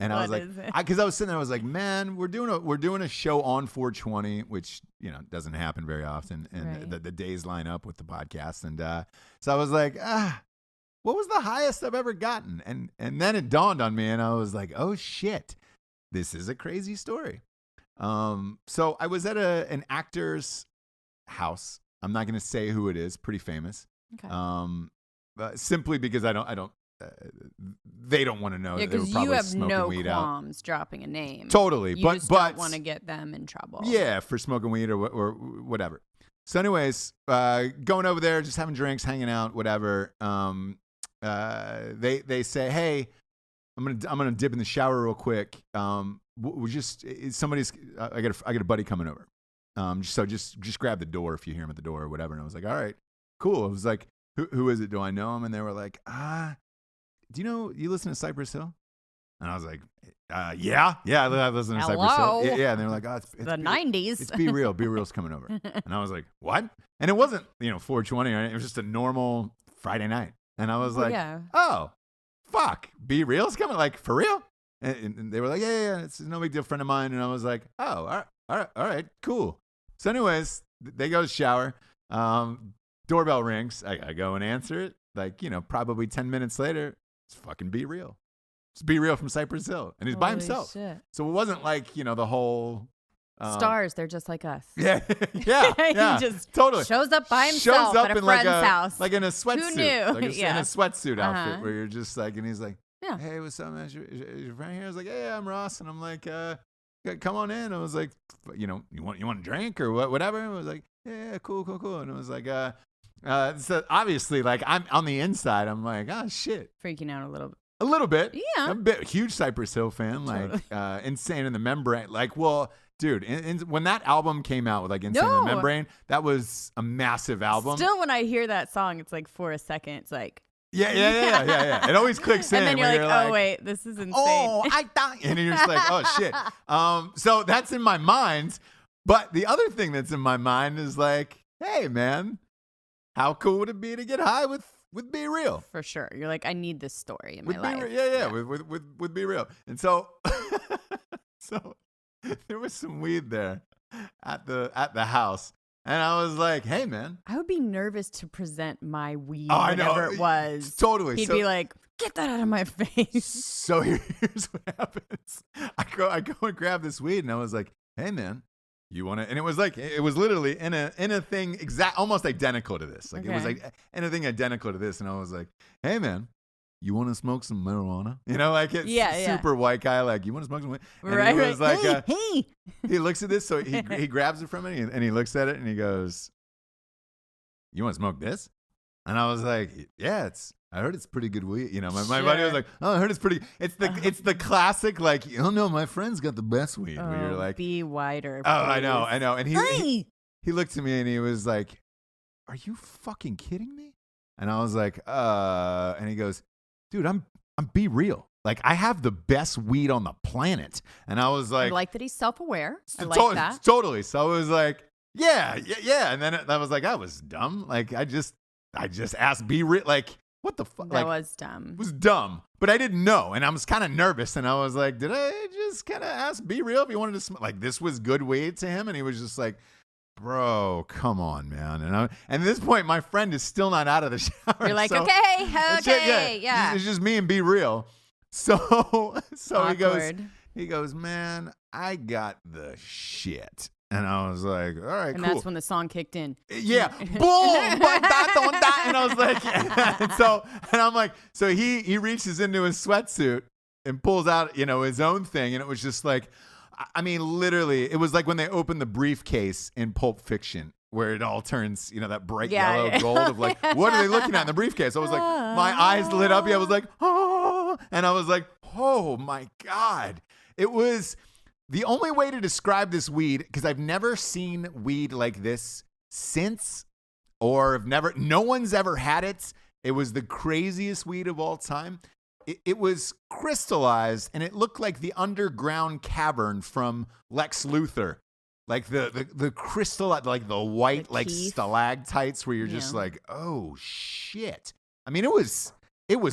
And I was like, because I was sitting there, I was like, man, we're doing a show on 420, which doesn't happen very often, and the days line up with the podcast, and so I was like, what was the highest I've ever gotten? And then it dawned on me, and I was like, oh shit, this is a crazy story. So I was at an actor's house. I'm not going to say who it is. Pretty famous. Okay. Simply because I don't. They don't want to know. Yeah, because you have no qualms dropping a name. Totally, you just don't want to get them in trouble. Yeah, for smoking weed or whatever. So, anyways, going over there, just having drinks, hanging out, whatever. They say, hey, I'm gonna dip in the shower real quick. We just I got a buddy coming over. So just grab the door if you hear him at the door or whatever. And I was like, all right, cool. I was like, who is it? Do I know him? And they were like, do you listen to Cypress Hill? And I was like, yeah, I listen to Cypress Hill. Yeah, and they were like, it's the 90s. It's Be Real. Be Real's coming over. And I was like, what? And it wasn't 420. It was just a normal Friday night. And I was like, oh, fuck, Be Real's coming? Like, for real? And they were like, yeah, it's no big deal, friend of mine. And I was like, oh, all right, cool. So anyways, they go to shower. Doorbell rings. I go and answer it. Like, probably 10 minutes later, it's fucking Be Real. It's Be Real from Cypress Hill. And he's by himself. Shit. So it wasn't like, the whole... Stars, they're just like us. Yeah. He just totally shows up by himself at a friend's house. Like in a sweatsuit. Who knew? Like in a sweatsuit outfit where you're just like, and he's like, hey, what's up, man? Is your friend here? I was like, yeah, I'm Ross. And I'm like, come on in. I was like, you want a drink or whatever? I was like, yeah, cool. And it was like, so obviously, like, I'm on the inside. I'm like, oh, shit. Freaking out a little bit. A little bit. Yeah. I'm a huge Cypress Hill fan. Like, Insane in the Membrane. Like, well, dude, when that album came out with like Insane in the Membrane, that was a massive album. Still, when I hear that song, it's like for a second, it's like. Yeah. It always clicks in. And then you're like, oh, wait, this is insane. Oh, I thought. And you're just like, oh, shit. So that's in my mind. But the other thing that's in my mind is like, hey, man, how cool would it be to get high with Be Real? For sure. You're like, I need this story in my life. With Be Real. And so, so there was some weed there at the house. And I was like, hey, man. I would be nervous to present my weed, whatever it was. Totally. He'd be like, get that out of my face. So here's what happens. I go and grab this weed, and I was like, hey, man, you want to? And it was literally in a thing almost identical to this. Like, It was like in a thing identical to this. And I was like, hey, man, you want to smoke some marijuana? Like it's super white guy. Like, you want to smoke some weed? And he was like, hey. He looks at this. So he grabs it from me and he looks at it and he goes, you want to smoke this? And I was like, yeah, I heard it's pretty good weed. My buddy was like, oh, I heard it's pretty. It's the classic, like, oh no, my friend's got the best weed. Where you're like, be wider. Please. Oh, I know. And he looked at me and he was like, are you fucking kidding me? And I was like, and he goes, dude, I'm Be Real. Like, I have the best weed on the planet. And I was like, I like that he's self-aware. I like that. Totally. So I was like, yeah. And then I was like, I was dumb. Like, I just asked Be Real. Like, what the fuck? That was dumb. It was dumb. But I didn't know. And I was kind of nervous. And I was like, did I just kind of ask Be Real if he wanted to smoke? Like, this was good weed to him. And he was just like, bro, come on, man. And at this point, my friend is still not out of the shower. You're like, okay, yeah. It's just me and Be Real. So Awkward. he goes, man, I got the shit. And I was like, all right, cool. And that's when the song kicked in. Yeah. Boom. And I was like, and I'm like, so he reaches into his sweatsuit and pulls out, his own thing. And it was just like, I mean, literally, it was like when they opened the briefcase in Pulp Fiction, where it all turns, that bright yellow gold of like, what are they looking at in the briefcase? I was like, my eyes lit up. I was like, oh, and I was like, oh my God. It was the only way to describe this weed, because I've never seen weed like this since, no one's ever had it. It was the craziest weed of all time. It was crystallized, and it looked like the underground cavern from Lex Luthor. Like the crystal, like the white, like stalactites where you're just like, oh, shit. I mean, it was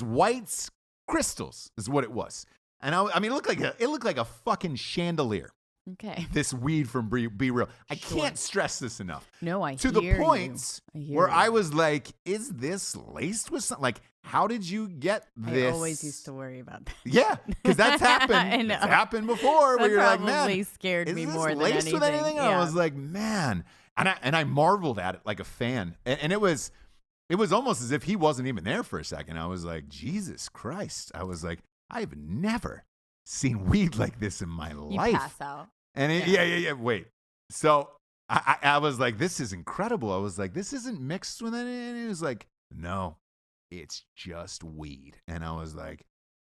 white crystals is what it was. And I mean, it looked like a fucking chandelier. Okay. This weed from Be Real. I Sure. can't stress this enough. No, I To hear the point you. where I was like, is this laced with something? Like, how did you get this? I always used to worry about that. Yeah, because that's happened. I know. It's happened before That where you're like, man, probably scared is me this more than laced with anything? Yeah. I was like, man. And I marveled at it like a fan. And it was almost as if he wasn't even there for a second. I was like, Jesus Christ. I was like, I've never seen weed like this in my You life. pass out. And yeah. Wait. So I was like, this is incredible. I was like, this isn't mixed with anything. And he was like, no, it's just weed. And I was like,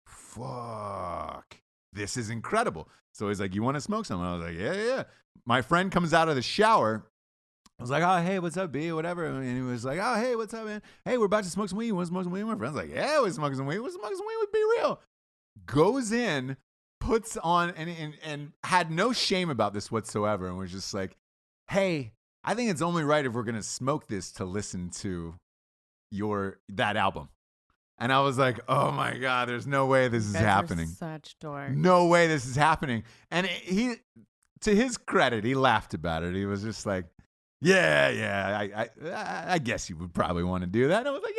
fuck, this is incredible. So he's like, you want to smoke some? And I was like, yeah. My friend comes out of the shower. I was like, oh, hey, what's up, B? Whatever. And he was like, oh, hey, what's up, man? Hey, we're about to smoke some weed. You want to smoke some weed? My friend's like, yeah, we're smoking some weed. We're smoking some weed with Be Real. Goes in, puts on, and had no shame about this whatsoever. And was just like, hey, I think it's only right if we're going to smoke this to listen to that album. And I was like, oh my God, there's no way this is happening. Such dorks. No way this is happening. And he, to his credit, he laughed about it. He was just like, yeah, I guess you would probably want to do that. And I was like,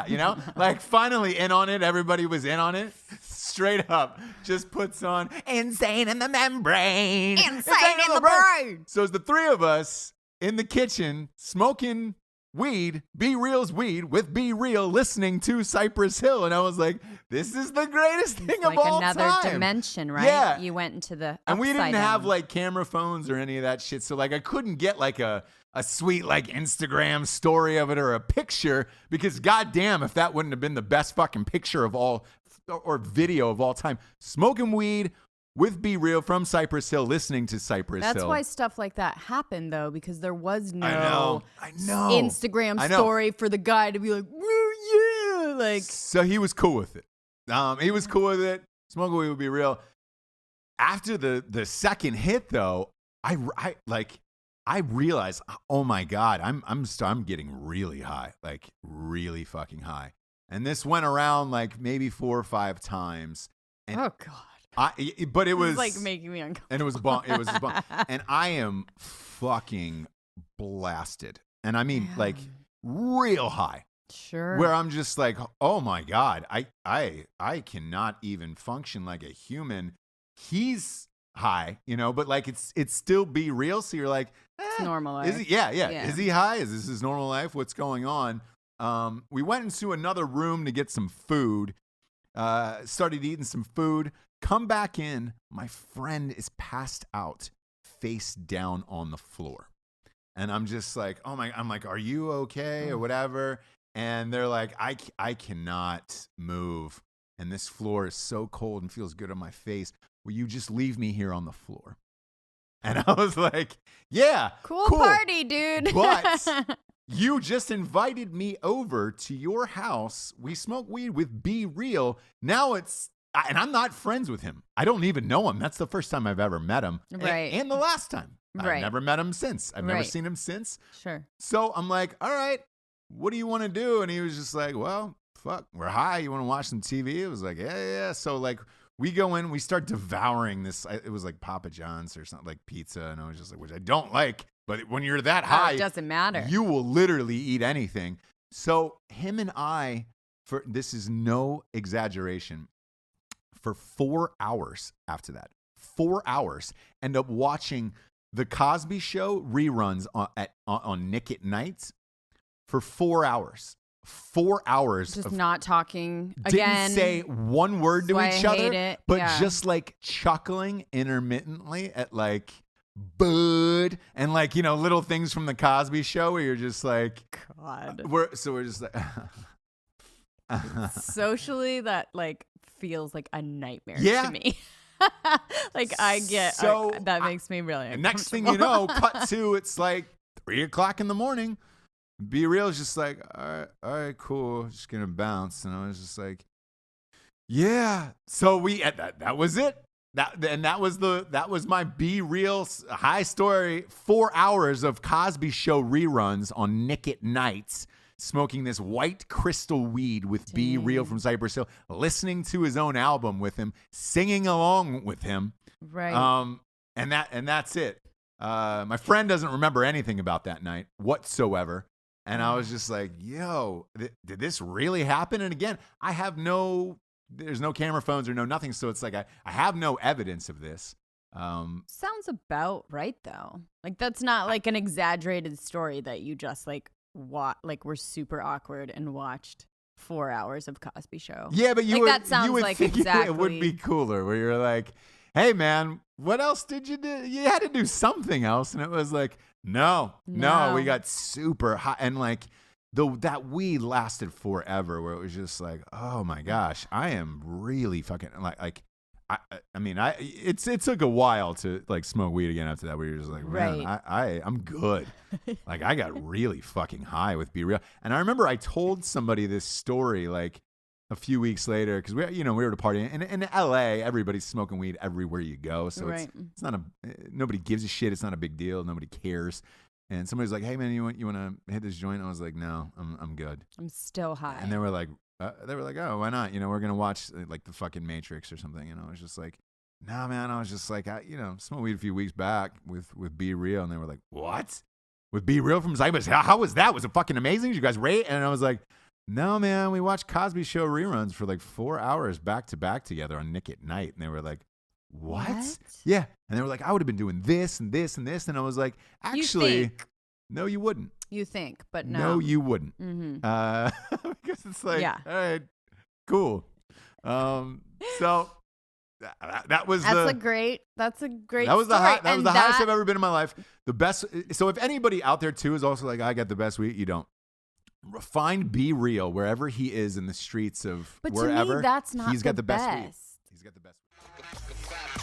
yeah, like finally in on it. Everybody was in on it. Straight up, just puts on Insane in the Membrane. Insane in the Brain. So it's the three of us in the kitchen smoking weed, Be Real's weed with Be Real, listening to Cypress Hill. And I was like, this is the greatest thing of all time. Like another dimension, right? Yeah. You went into the And we didn't upside have down. like camera phones or any of that shit. So like I couldn't get like a sweet like Instagram story of it or a picture, because goddamn if that wouldn't have been the best fucking picture of all or video of all time. Smoking weed with Be Real from Cypress Hill, listening to Cypress Hill. That's why stuff like that happened, though, because there was no I know. Instagram story for the guy to be like, yeah, like. So he was cool with it. He was cool with it. Smoking weed with Be Real. After the second hit, though, I realized, oh my God, I'm getting really high, like really fucking high. And this went around like maybe 4 or 5 times. And oh God. But it was like making me uncomfortable. And it was bomb. And I am fucking blasted. And I mean like real high. Sure. Where I'm just like, oh my God, I cannot even function like a human. He's high, but like it's still Be Real. So you're like, it's normal life. Is he? Yeah. Is he high? Is this his normal life? What's going on? We went into another room to get some food. Started eating some food. Come back in. My friend is passed out, face down on the floor. And I'm just like, oh my, I'm like, are you okay or whatever? And they're like, I cannot move. And this floor is so cold and feels good on my face. Will you just leave me here on the floor? And I was like, yeah. Cool. Party, dude. But you just invited me over to your house. We smoke weed with Be Real. Now and I'm not friends with him. I don't even know him. That's the first time I've ever met him. Right. And the last time. Right. I've never met him since. I've never seen him since. Sure. So I'm like, all right, what do you want to do? And he was just like, well, fuck, we're high. You want to watch some TV? It was like, yeah. So like we go in, we start devouring this. It was like Papa John's or something, like pizza. And I was just like, which I don't like. But when you're that high, it doesn't matter. You will literally eat anything. So him and I, this is no exaggeration, for 4 hours after that, 4 hours, end up watching The Cosby Show reruns on Nick at Night for 4 hours. 4 hours. Just not talking again. Didn't say one word to each other, but yeah. just like chuckling intermittently at like Bud and like, little things from The Cosby Show where you're just like, God. We're just like, socially that like feels like a nightmare to me. Like I get that makes me really uncomfortable. And next thing you know, cut to it's like 3 o'clock in the morning. Be Real is just like, all right, cool, just gonna bounce. And I was just like, yeah. So that was it. That was my Be Real high story. 4 hours of Cosby Show reruns on Nick at Nights. smoking this white crystal weed with B Real from Cypress Hill, listening to his own album with him, singing along with him. Right. And that's it. My friend doesn't remember anything about that night whatsoever. And I was just like, yo, did this really happen? And again, there's no camera phones or no nothing. So it's like, I have no evidence of this. Sounds about right, though. Like, that's not like an exaggerated story that you just were super awkward and watched 4 hours of Cosby Show. Yeah, but that sounds like exactly. It would be cooler where you're like, hey, man, what else did you do? You had to do something else. And it was like, no, we got super hot. And like, that weed lasted forever where it was just like, oh my gosh, I am really fucking like, I mean, it took a while to like smoke weed again after that where you're just like, man, right. I'm good. Like I got really fucking high with Be Real. And I remember I told somebody this story like a few weeks later because we were at a party in LA. Everybody's smoking weed everywhere you go, so right. it's not nobody gives a shit. It's not a big deal. Nobody cares. And somebody's like, hey man, you want to hit this joint? I was like, no, I'm good. I'm still high. And they were like, oh, why not? We're gonna watch like the fucking Matrix or something. And I was just like, nah, man. I was just like, smoked weed a few weeks back with Be Real, and they were like, what? With Be Real from Cypress? How was that? Was it fucking amazing? Did you guys rate? And I was like, no, man. We watched Cosby Show reruns for like 4 hours back to back together on Nick at Night, and they were like, what? Yeah, and they were like, I would have been doing this and this and this, and I was like, actually, no, you wouldn't. You think, but no. No, you wouldn't. Mm-hmm. Because it's like, all right, cool. So that was a great That was story. That was the highest I've ever been in my life. The best. So if anybody out there too is also like, I got the best weed, you don't. Find Be Real wherever he is in the streets of but wherever. To me, that's not he's got the best best. weed. He's got the best weed.